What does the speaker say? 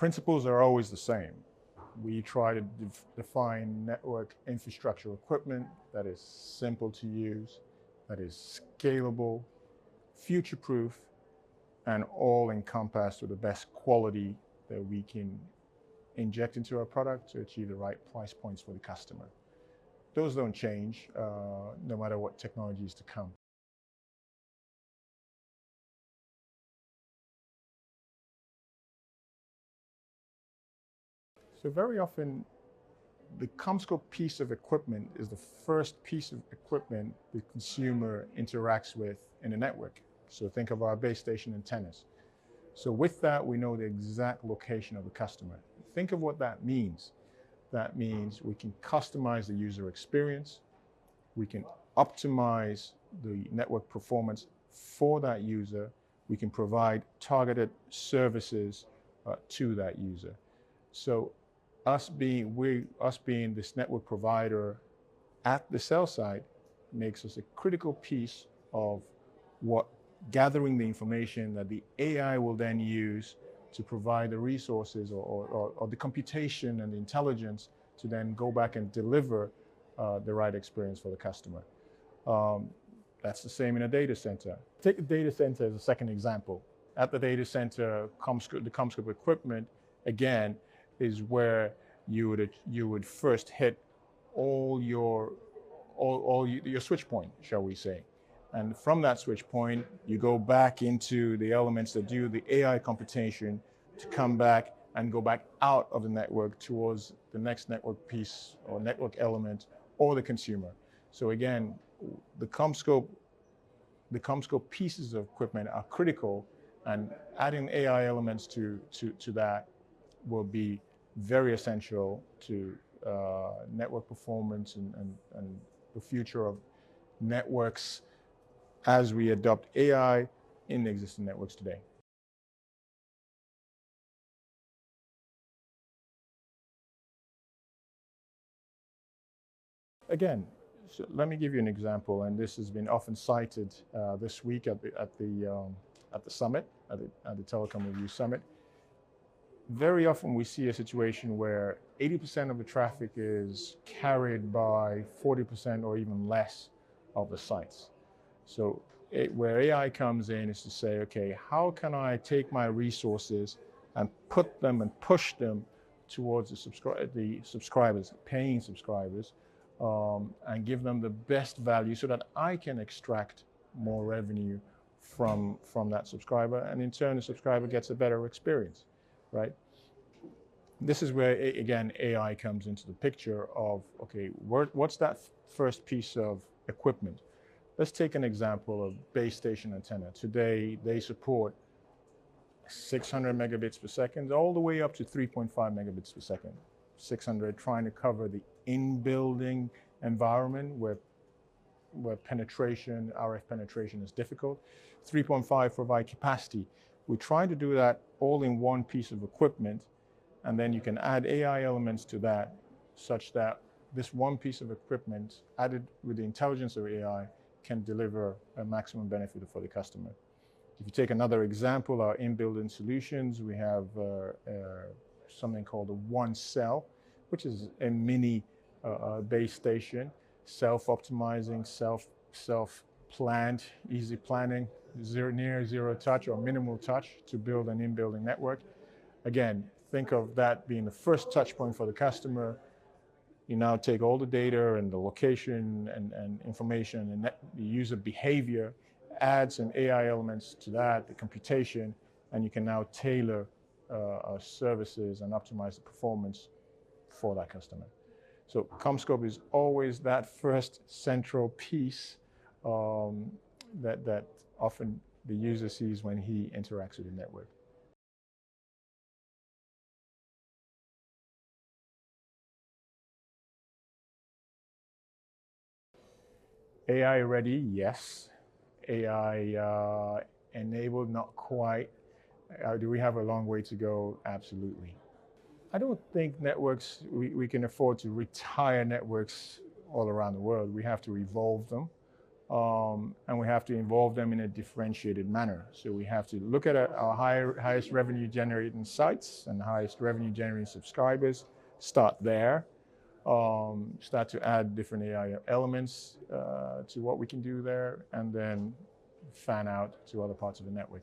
principles are always the same. We try to define network infrastructure equipment that is simple to use, that is scalable, future-proof, and all encompassed with the best quality that we can inject into our product to achieve the right price points for the customer. Those don't change no matter what technology is to come. So very often, the CommScope piece of equipment is the first piece of equipment the consumer interacts with in the network. So think of our base station antennas. So with that, we know the exact location of the customer. Think of what that means. That means we can customize the user experience. We can optimize the network performance for that user. We can provide targeted services to that user. So us being this network provider at the cell site makes us a critical piece of what gathering the information that the AI will then use to provide the resources or the computation and the intelligence to then go back and deliver the right experience for the customer. That's the same in a data center. Take the data center as a second example. At the data center, the CommScope equipment, again, is where you would first hit all your switch point, shall we say. And from that switch point, you go back into the elements that do the AI computation to come back and go back out of the network towards the next network piece or network element or the consumer. So again, the CommScope pieces of equipment are critical, and adding AI elements to that will be very essential to network performance and the future of networks as we adopt AI in existing networks today. Again, so let me give you an example, and this has been often cited this week at the summit, at the Telecom Review Summit. Very often we see a situation where 80% of the traffic is carried by 40% or even less of the sites. So where AI comes in is to say, okay, how can I take my resources and put them and push them towards the subscribers, paying subscribers, and give them the best value so that I can extract more revenue from that subscriber, and in turn the subscriber gets a better experience, right? This is where, again, AI comes into the picture of, okay, what's that first piece of equipment? Let's take an example of base station antenna. Today, they support 600 megabits per second, all the way up to 3.5 megabits per second. 600 trying to cover the in-building environment where penetration, RF penetration is difficult. 3.5 provide capacity. We try to do that all in one piece of equipment, and then you can add AI elements to that such that this one piece of equipment added with the intelligence of AI can deliver a maximum benefit for the customer. If you take another example, our in-building solutions, we have something called a one cell, which is a mini base station, self-optimizing, self-planned, easy planning, near zero touch or minimal touch to build an in-building network. Again, think of that being the first touch point for the customer. You now take all the data and the location and information and the user behavior, add some AI elements to that, the computation, and you can now tailor services and optimize the performance for that customer. So CommScope is always that first central piece that often the user sees when he interacts with the network. AI ready, yes. AI enabled, not quite. Do we have a long way to go? Absolutely. I don't think networks, we can afford to retire networks all around the world. We have to evolve them. and we have to involve them in a differentiated manner. So we have to look at our highest revenue generating sites and highest revenue generating subscribers, start there, start to add different AI elements to what we can do there, and then fan out to other parts of the network.